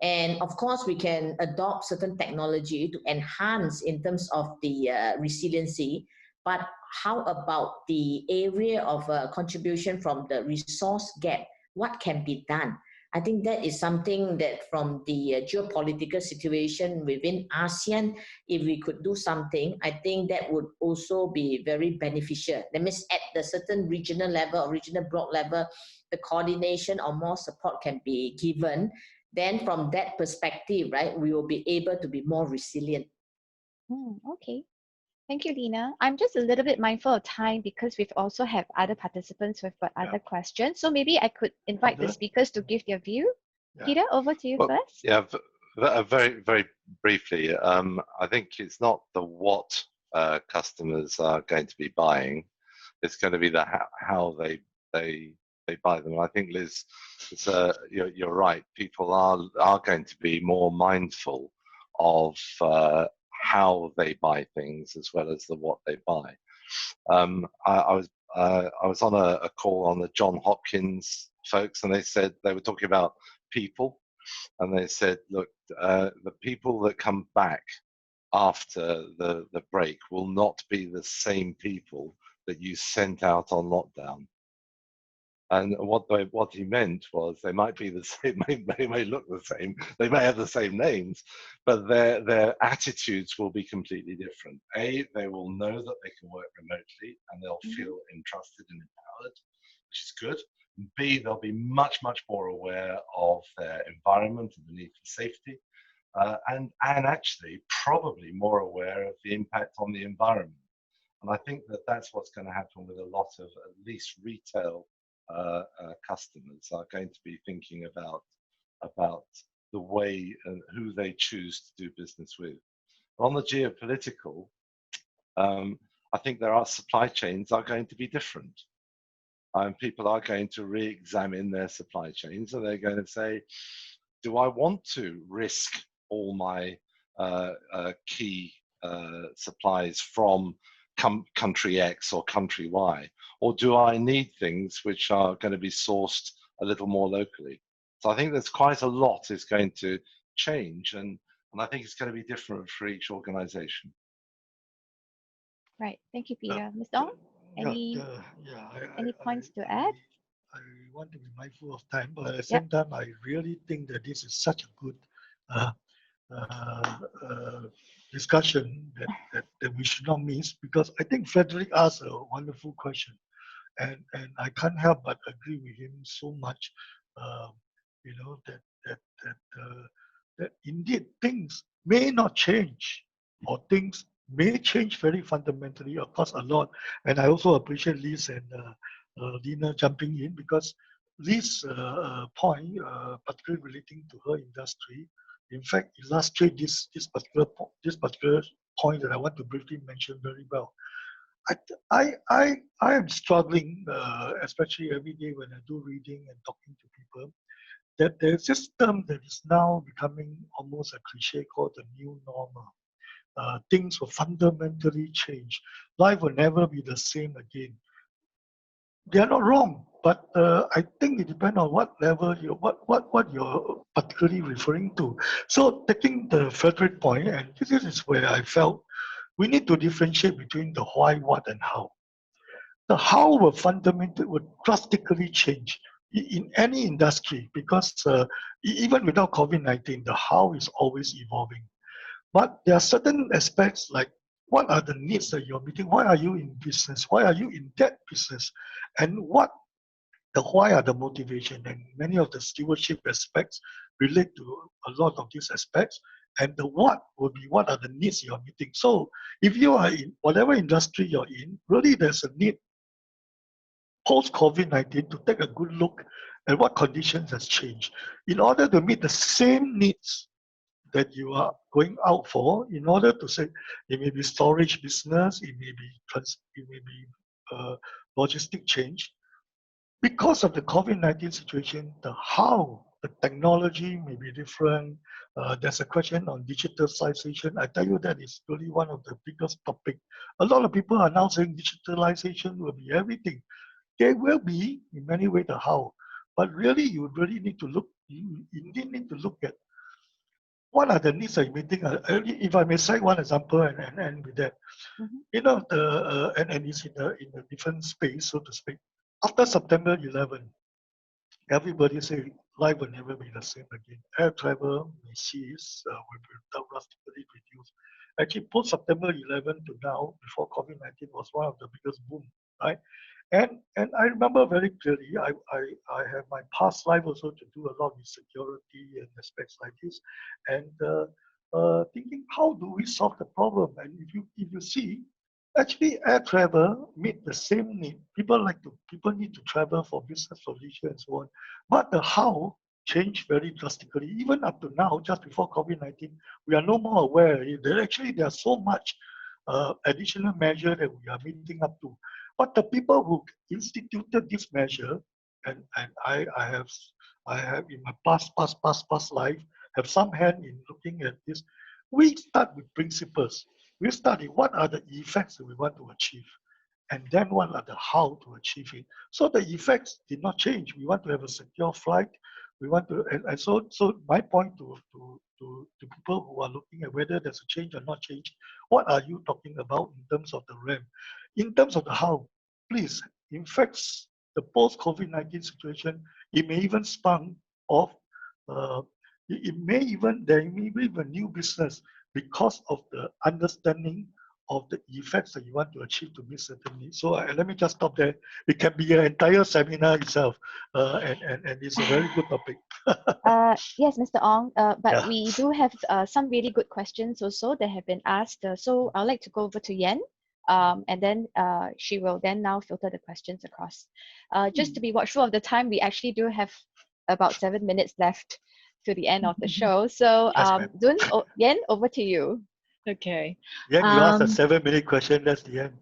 And of course, we can adopt certain technology to enhance in terms of the resiliency. But how about the area of contribution from the resource gap? What can be done? I think that is something that from the geopolitical situation within ASEAN, if we could do something, I think that would also be very beneficial. That means at the certain regional level or regional block level, the coordination or more support can be given. Then from that perspective, right, we will be able to be more resilient. Okay. Thank you, Lena. I'm just a little bit mindful of time because we've also have other participants who've got other questions. So maybe I could invite the speakers to give their view. Peter, over to you first. Yeah, very, very briefly. I think it's not the what customers are going to be buying. It's going to be the how they buy them. I think, Liz, you're right. People are going to be more mindful of how they buy things as well as the what they buy. I was on a call on the John Hopkins folks, and they said they were talking about people, and they said, look, the people that come back after the break will not be the same people that you sent out on lockdown. And what he meant was they might be the same, they may look the same, they may have the same names, but their attitudes will be completely different. A, they will know that they can work remotely and they'll feel entrusted and empowered, which is good. B, they'll be much, much more aware of their environment and the need for safety, and actually probably more aware of the impact on the environment. And I think that that's what's going to happen with a lot of at least retail customers are going to be thinking about the way and who they choose to do business with. On the geopolitical, I think there are supply chains are going to be different. People are going to re-examine their supply chains, and they're going to say, do I want to risk all my key supplies from country X or country Y, or do I need things which are going to be sourced a little more locally? So I think there's quite a lot is going to change, and I think it's going to be different for each organization. Right. Thank you, Peter. Ms. Dong, any points to add? I want to be mindful of time, but at the same time, I really think that this is such a good discussion that we should not miss, because I think Frederick asked a wonderful question, and I can't help but agree with him so much. You know, that indeed things may not change, or things may change very fundamentally, of course, a lot. And I also appreciate Liz and Lena jumping in, because Liz's point, particularly relating to her industry, in fact, illustrates this particular point that I want to briefly mention very well. I am struggling, especially every day when I do reading and talking to people, that there's this term that is now becoming almost a cliche called the new normal. Things will fundamentally change. Life will never be the same again. They are not wrong, but I think it depends on what level what you're particularly referring to. So taking the Frederick point, and this is where I felt we need to differentiate between the why, what, and how. The how will drastically change in any industry, because even without COVID-19, the how is always evolving. But there are certain aspects like, what are the needs that you're meeting? Why are you in business? Why are you in that business? And the why are the motivation? And many of the stewardship aspects relate to a lot of these aspects. And the what will be, what are the needs you're meeting? So if you are in whatever industry you're in, really there's a need post-COVID-19 to take a good look at what conditions has changed in order to meet the same needs that you are going out for. In order to say, it may be storage business, it may be logistic change. Because of the COVID-19 situation, the how, the technology may be different. There's a question on digitalization. I tell you, that is really one of the biggest topics. A lot of people are now saying digitalization will be everything. There will be, in many ways, the how. But really, you really need to look, you indeed need to look at what are the needs that you're meeting. If I may cite one example and with that, you know, and it's in a different space, so to speak. After September 11, everybody say life will never be the same again. Air travel we cease, will drastically reduce. Actually, post September 11 to now, before COVID-19, was one of the biggest boom, right? And I remember very clearly, I have my past life also to do a lot with security and aspects like this, and thinking how do we solve the problem? And if you see, actually air travel meet the same need. People need to travel for business, for leisure, and so on. But the how changed very drastically. Even up to now, just before COVID-19, we are no more aware that actually there's so much additional measure that we are meeting up to. But the people who instituted this measure, and I have in my past life, have some hand in looking at this. We start with principles. We study what are the effects that we want to achieve, and then what are the how to achieve it. So the effects did not change. We want to have a secure flight. We want to, and so my point to people who are looking at whether there's a change or not change, what are you talking about in terms of the RAM? In terms of the how, please, in fact, the post-COVID-19 situation, it may even spawn off, there may even be a new business because of the understanding of the effects that you want to achieve to meet certain needs. So let me just stop there. It can be an entire seminar itself, and it's a very good topic. Yes, Mr. Ong, but Yeah. we do have some really good questions also that have been asked. So I'd like to go over to Yen, and then she will then now filter the questions across. Just to be watchful of the time, we actually do have about 7 minutes left to the end of the show. So Dun, Yen, over to you. Okay. Yeah, you asked a 7-minute question, that's the end.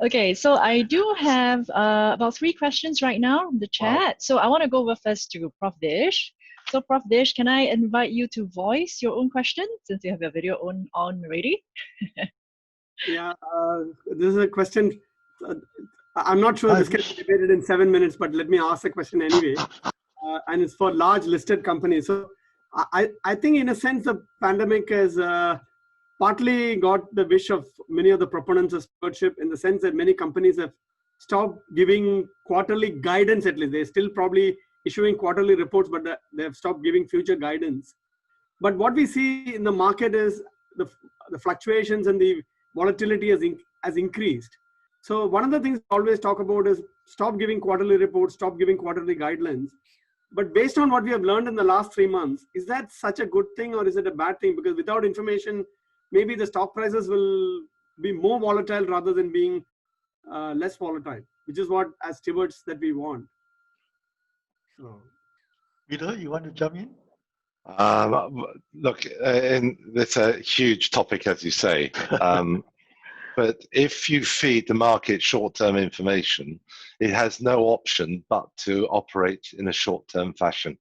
Okay, so I do have about 3 questions right now in the chat. Wow. So I want to go over first to Prof. Dish. So Prof. Dish, can I invite you to voice your own question since you have your video on already? Yeah, this is a question. I'm not sure this can be debated in 7 minutes, but let me ask the question anyway. And it's for large listed companies. So I think in a sense, the pandemic has partly got the wish of many of the proponents of stewardship, in the sense that many companies have stopped giving quarterly guidance. At least they're still probably issuing quarterly reports, but they have stopped giving future guidance. But what we see in the market is the fluctuations and the volatility has increased. So one of the things I always talk about is stop giving quarterly reports, stop giving quarterly guidelines. But based on what we have learned in the last 3 months, is that such a good thing or is it a bad thing? Because without information, maybe the stock prices will be more volatile rather than being less volatile, which is what as stewards that we want. So, Peter, you want to jump in? Look, it's a huge topic, as you say. But if you feed the market short-term information, it has no option but to operate in a short-term fashion.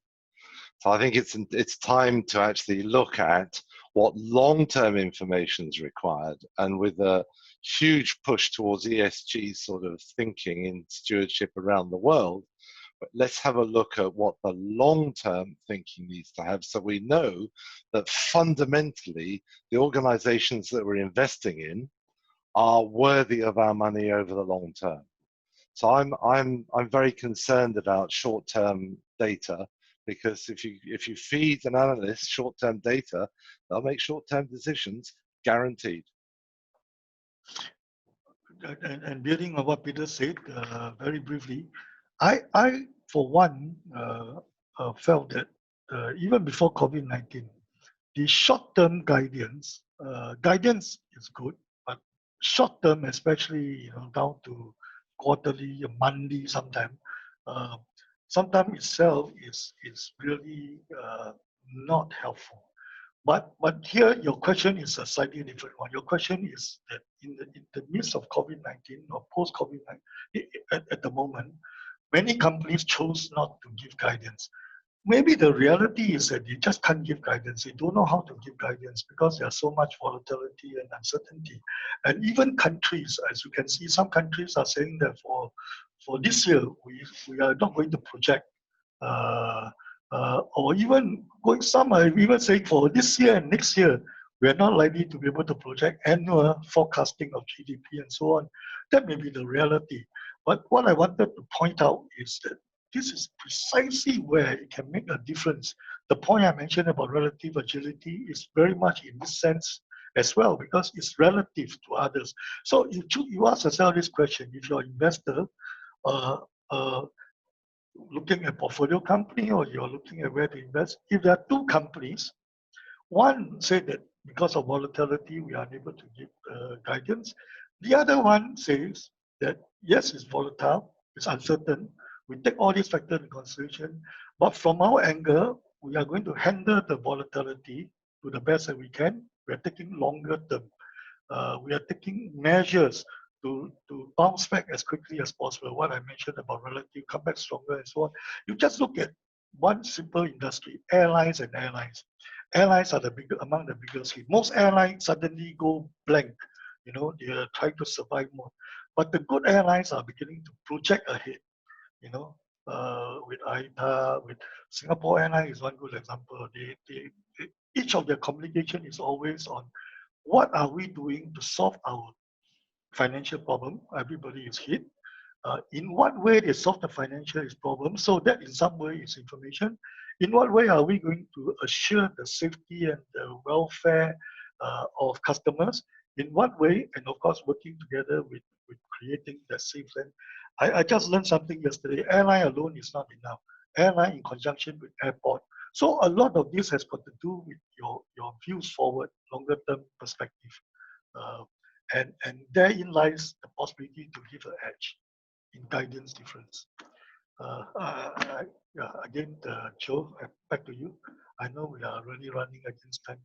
So I think it's time to actually look at what long-term information is required, and with a huge push towards ESG sort of thinking in stewardship around the world, let's have a look at what the long-term thinking needs to have, so we know that fundamentally the organizations that we're investing in are worthy of our money over the long term. So I'm very concerned about short-term data, because if you feed an analyst short-term data, they'll make short-term decisions, guaranteed. And building on what Peter said, very briefly, I for one felt that even before COVID-19, the short-term guidance is good, but short-term, especially down to quarterly, monthly, sometimes itself is really not helpful. But here your question is a slightly different one. Your question is that in the midst of COVID-19 or post-COVID-19, at the moment, many companies chose not to give guidance. maybe the reality is that you just can't give guidance. You don't know how to give guidance because there's so much volatility and uncertainty. And even countries, as you can see, some countries are saying that for this year, we are not going to project, or even some are even saying for this year and next year, we are not likely to be able to project annual forecasting of GDP and so on. That may be the reality. But what I wanted to point out is that this is precisely where it can make a difference. The point I mentioned about relative agility is very much in this sense as well, because it's relative to others. So you ask yourself this question: if you're an investor, looking at portfolio company, or you're looking at where to invest, if there are two companies, one said that because of volatility, we are unable to give guidance. The other one says that yes, it's volatile, it's uncertain. We take all these factors into consideration, but from our angle, we are going to handle the volatility to the best that we can. We are taking longer term. We are taking measures to bounce back as quickly as possible. What I mentioned about relative, come back stronger and so on. You just look at one simple industry, airlines and airlines. Airlines are among the biggest hit. Most airlines suddenly go blank. You know, they are trying to survive more. But the good airlines are beginning to project ahead. You know, with AITA, with Singapore Airlines is one good example. Each of their communication is always on what are we doing to solve our financial problem. Everybody is hit. In what way they solve the financial problem, so that in some way is information. In what way are we going to assure the safety and the welfare of customers? In what way? And of course, working together with creating that safe land. I just learned something yesterday. Airline alone is not enough. Airline in conjunction with airport. So a lot of this has got to do with your views forward, longer term perspective. And therein lies the possibility to give an edge in guidance difference. Again, Joe, back to you. I know we are really running against time.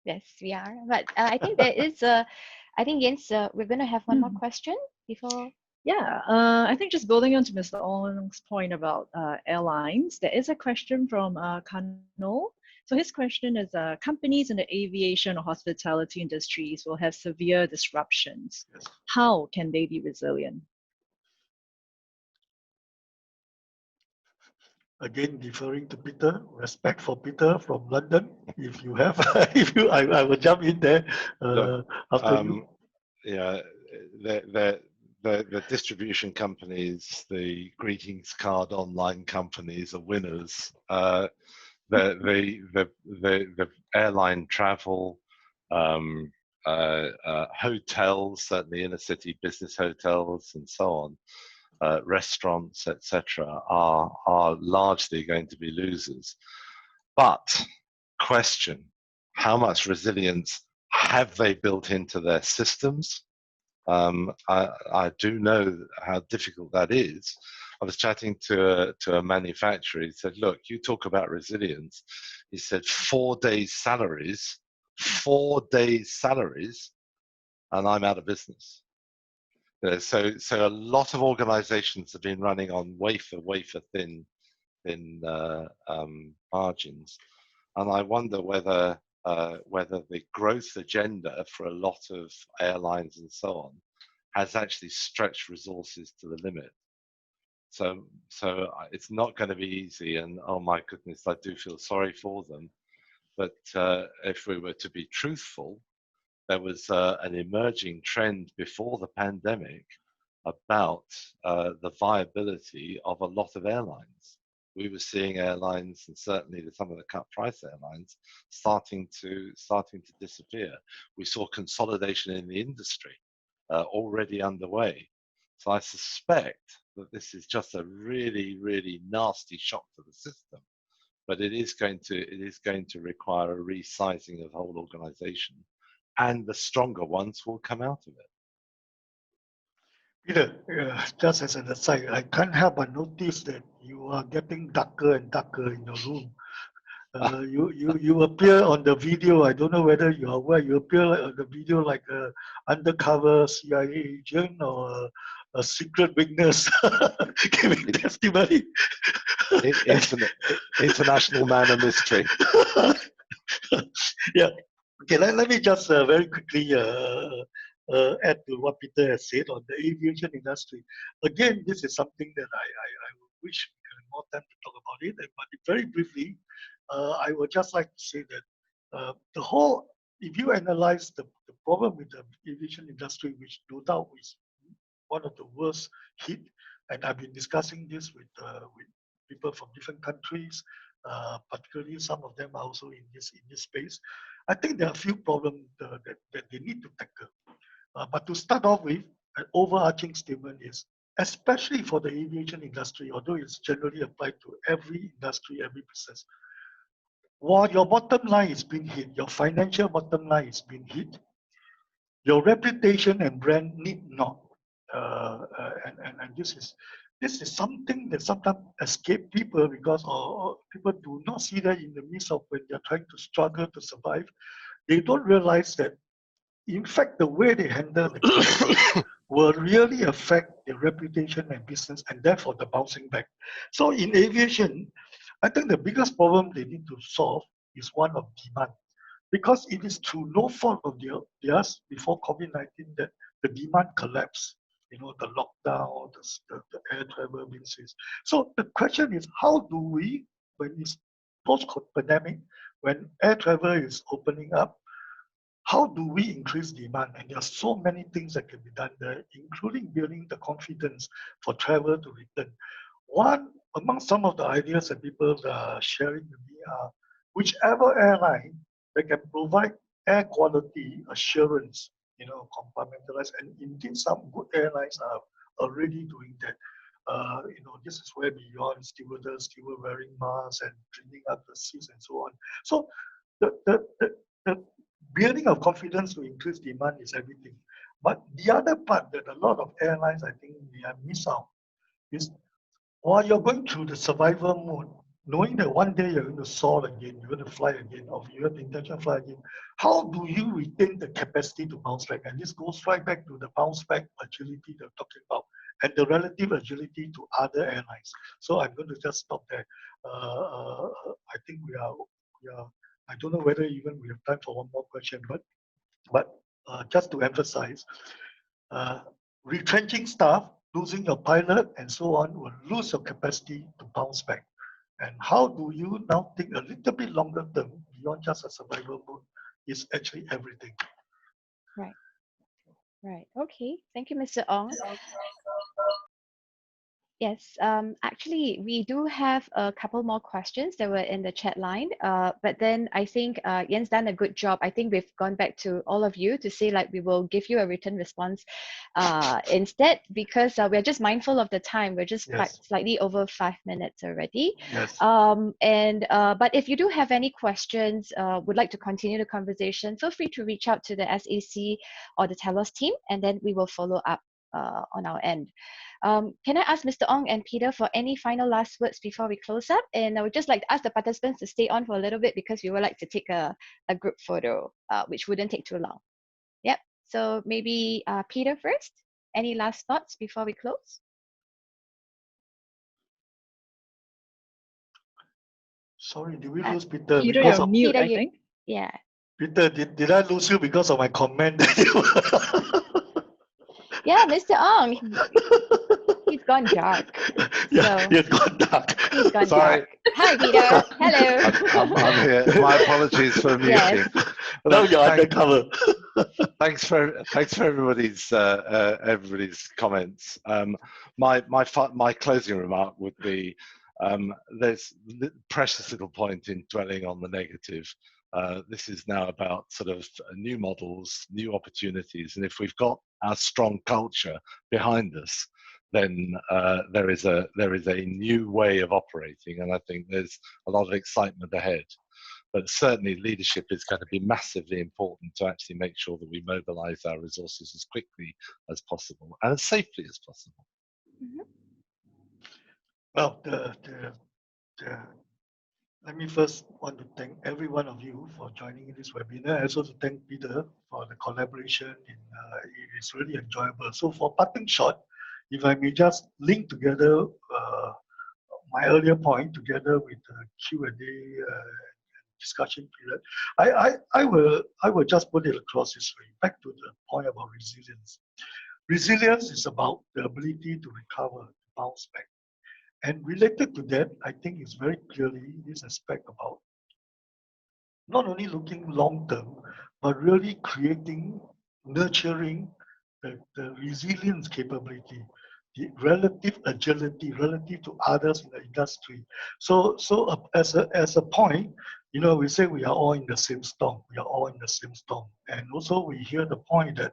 Yes, we are. But I think there is I think Jens, we're going to have one more question before. Yeah, I think just building on to Mr. Ong's point about airlines, there is a question from Kanol. So his question is, companies in the aviation or hospitality industries will have severe disruptions. Yes. How can they be resilient? Again, deferring to Peter, respect for Peter from London. If you have, I will jump in there after you. Yeah, the distribution companies, the greetings card online companies are winners. The airline travel, hotels, certainly inner city business hotels and so on, restaurants, etc., are largely going to be losers. But question, how much resilience have they built into their systems? I do know how difficult that is. I was chatting to a manufacturer. He said, look, you talk about resilience. He said 4 days salaries, 4 days salaries, and I'm out of business. So a lot of organizations have been running on wafer thin margins. And I wonder whether the growth agenda for a lot of airlines and so on has actually stretched resources to the limit. So it's not going to be easy, and oh my goodness, I do feel sorry for them. But if we were to be truthful, there was an emerging trend before the pandemic about the viability of a lot of airlines. We were seeing airlines, and certainly some of the cut price airlines, starting to disappear. We saw consolidation in the industry already underway. So I suspect that this is just a really, really nasty shock to the system. But it is going to require a resizing of the whole organization, and the stronger ones will come out of it. Peter, just as an aside, I can't help but notice that you are getting darker and darker in your room. You appear on the video. I don't know whether you are aware. You appear on the video like an undercover CIA agent or a secret witness giving testimony. International man of mystery. Yeah. Okay, let me just very quickly add to what Peter has said on the aviation industry. Again, this is something that I wish we had more time to talk about it. But very briefly, I would just like to say that the whole, if you analyze the problem with the aviation industry, which no doubt is one of the worst hit, and I've been discussing this with people from different countries, particularly some of them are also in this space. I think there are a few problems that they need to tackle. But to start off with, an overarching statement is, especially for the aviation industry, although it's generally applied to every industry, every business, while your bottom line is being hit, your financial bottom line is being hit, your reputation and brand need not. And this is something that sometimes escape people because or people do not see that in the midst of when they're trying to struggle to survive. They don't realize that, in fact, the way they handle the crisis will really affect their reputation and business, and therefore the bouncing back. So in aviation, I think the biggest problem they need to solve is one of demand, because it is through no fault of theirs before COVID-19 that the demand collapsed. You know, the lockdown, the air travel being ceased. So the question is, how do we, when it's post-pandemic, when air travel is opening up, how do we increase demand? And there are so many things that can be done there, including building the confidence for travel to return. One among some of the ideas that people are sharing with me are, whichever airline that can provide air quality assurance, you know, compartmentalized, and indeed some good airlines are already doing that. You know, this is where beyond steward wearing masks and cleaning up the seats and so on. So the building of confidence to increase demand is everything. But the other part that a lot of airlines, I think, they have missed out is, while you're going through the survival mode, knowing that one day you're going to soar again, you're going to fly again, or you have the intention to fly again, how do you retain the capacity to bounce back? And this goes right back to the bounce back agility they're talking about, and the relative agility to other airlines. So I'm going to just stop there. I think we are. I don't know whether even we have time for one more question, but just to emphasize, retrenching staff, losing your pilot, and so on, will lose your capacity to bounce back. And how do you now think a little bit longer term, beyond just a survival mode, is actually everything. Right. Right. Okay. Thank you, Mr. Ong. Yes, actually, we do have a couple more questions that were in the chat line. But then I think Yen's done a good job. I think we've gone back to all of you to say, like, we will give you a written response instead, because we're just mindful of the time. We're just slightly over 5 minutes already. Yes. But if you do have any questions, would like to continue the conversation, feel free to reach out to the SAC or the Telos team, and then we will follow up on our end. Can I ask Mr. Ong and Peter for any final last words before we close up? And I would just like to ask the participants to stay on for a little bit, because we would like to take a group photo, which wouldn't take too long. Yep. So maybe Peter first. Any last thoughts before we close? Sorry, did we lose Peter? Peter, because you're of mute, Peter, I think. Yeah. Peter, did I lose you because of my comment? Yeah, Mr. Ong, he's gone dark. Yeah, So he's gone dark. he's gone Sorry. dark. Hi, Peter. Hello. I'm here. My apologies for muting. Yes. Now you're undercover. Thanks for everybody's comments. My closing remark would be, there's precious little point in dwelling on the negative. This is now about sort of new models, new opportunities, and if we've got our strong culture behind us, then there is a new way of operating, and I think there's a lot of excitement ahead. But certainly leadership is going to be massively important to actually make sure that we mobilize our resources as quickly as possible and as safely as possible. Mm-hmm. Well, let me first want to thank every one of you for joining in this webinar. Also to thank Peter for the collaboration. It is really enjoyable. So for parting shot, if I may just link together my earlier point together with the Q&A discussion period, I will just put it across this way. Back to the point about resilience. Resilience is about the ability to recover, to bounce back. And related to that, I think is very clearly this aspect about not only looking long term, but really creating, nurturing the resilience capability, the relative agility relative to others in the industry. So as a point, you know, we say we are all in the same storm. We are all in the same storm. And also we hear the point that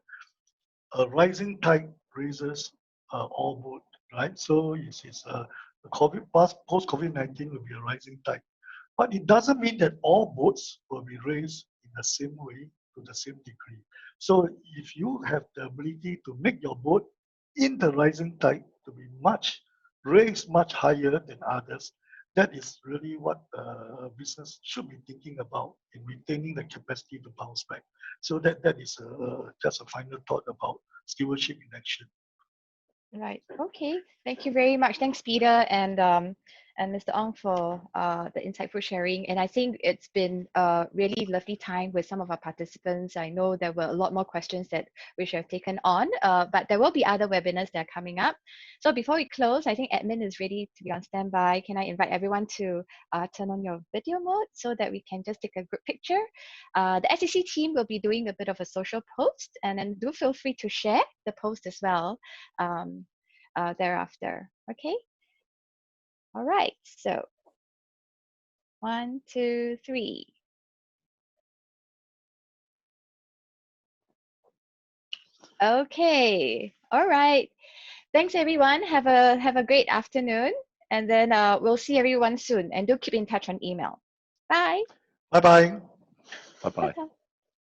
a rising tide raises all boat, right? So it's the post-COVID-19 will be a rising tide. But it doesn't mean that all boats will be raised in the same way, to the same degree. So if you have the ability to make your boat in the rising tide to be raised much higher than others, that is really what a business should be thinking about in retaining the capacity to bounce back. So that is just a final thought about stewardship in action. Right. Okay. Thank you very much. Thanks, Peter and Mr. Ong for the insightful sharing. And I think it's been a really lovely time with some of our participants. I know there were a lot more questions that we should have taken on, but there will be other webinars that are coming up. So before we close, I think admin is ready to be on standby. Can I invite everyone to turn on your video mode so that we can just take a group picture? The SEC team will be doing a bit of a social post, and then do feel free to share the post as well thereafter. Okay. All right. So 1, 2, 3. Okay. All right. Thanks, everyone. Have a great afternoon, and then we'll see everyone soon. And do keep in touch on email. Bye. Bye-bye. Bye-bye. Ta-ta.